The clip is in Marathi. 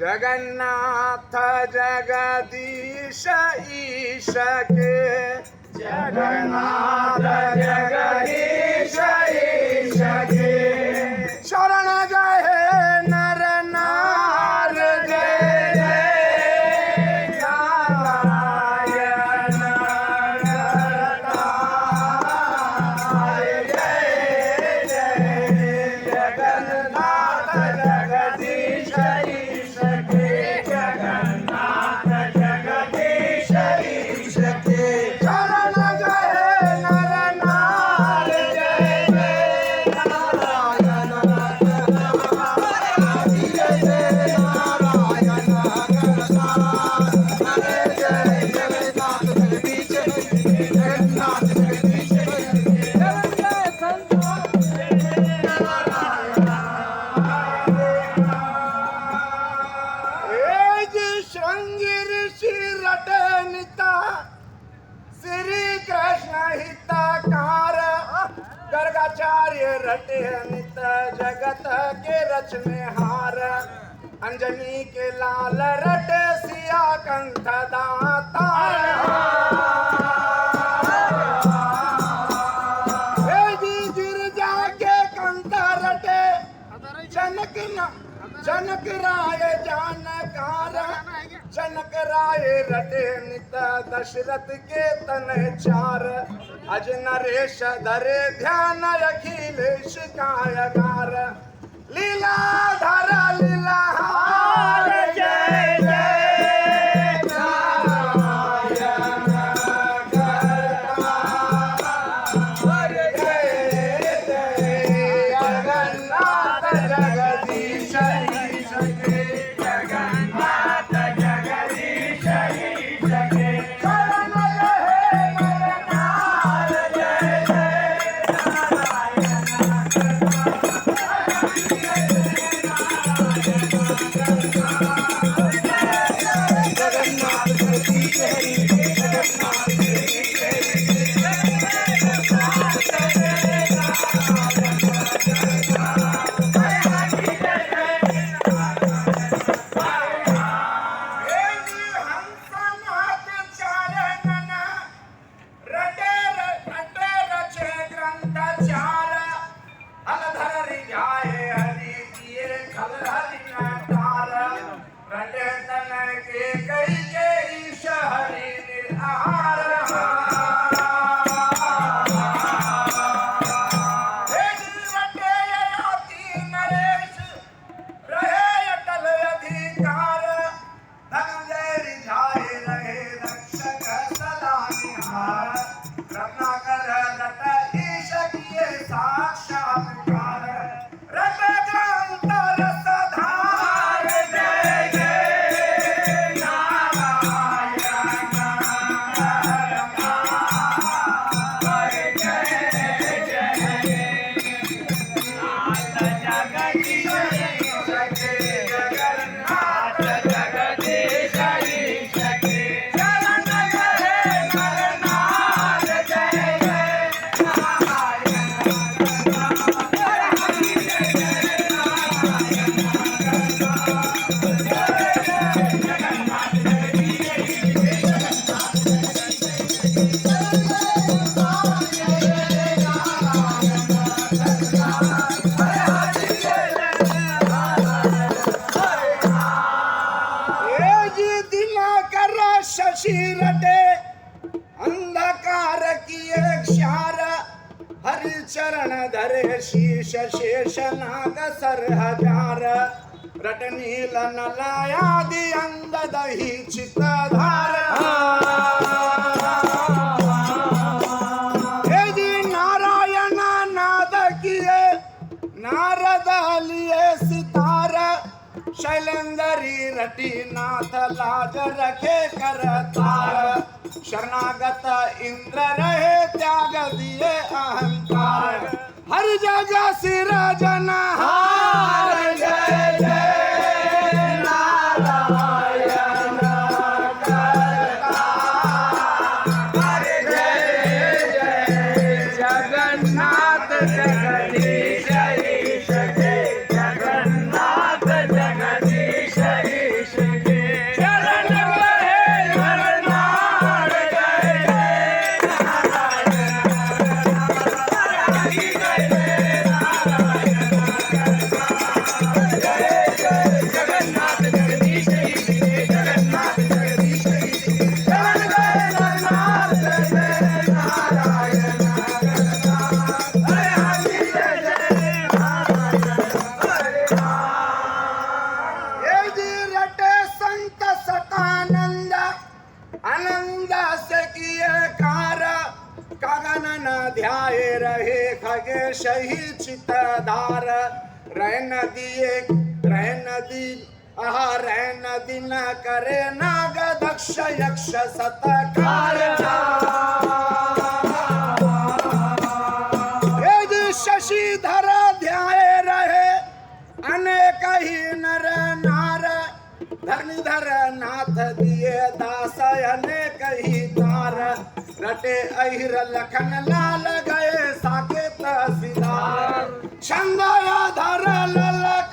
जगन्नाथ जगदीश ईश के जगन्नाथ जगदीश ईश के शरण गए नर नार जय जय नारायण जय जय जगन्नाथ जगदीश ईश के जगन्नाथ जगदीश ईश के शरण गए नर नार जय जय श्रृंगी ऋषि रटनिता श्री कृष्ण हितकार गर्गाचार्य रटे नित जगत के रचनेहार अंजनी के लाल रटे सिया कंठ दातार हे जी गिरजा के कंठ रटे जनक राय जानकार जनक राय रटे नित दशरथ के तन चार अज नरेश धरे ध्यान अखिलेश कायगार लीला धरा लीला हार जय जय नारायण हर जय जय जगन्नाथ जगदीश ईश के जगन्नाथ जगदीश ईश के शरण रहे नरनार जय जय रत्नाकर रट ईश किए साक्षात्कार रट ग्रंथ रसधार जय जय नारायण हर जय जय नाथ जगदीश ईश के जगन्नाथ जगदीश ईश के शरण गए नरनार जय जय हे जी दिनाकर शशि रटे अंधकार किए क्षार हरि चरण धरे शीश शेष नाग सर हजार रट नील नलायादि अंग दही चित धार हे जी नारायण नाद किए नारद लिए सितार शैलेंद्री रटी नाथ लाज रखे कर तार शरणागत इंद्र रहे त्याग दिए अहंकार हर जगह सिर जन हार जय जय नारायण हर जय जय जगन्नाथ जगदीश ईश के जगन्नाथ जगदीश ईश आनंद आनंद से किए कार गगन न ध्याए रहे खगेश ही चितधार रह नदी न करे नाग दक्ष यक्ष सतकार शशिधर ध्याए रहे अनेक ही नर नार धरणीधर नाथ दिए दास अनेक ही तार रटे अहिर लखन लाल गए साकेत सिधार छंदया धर ललक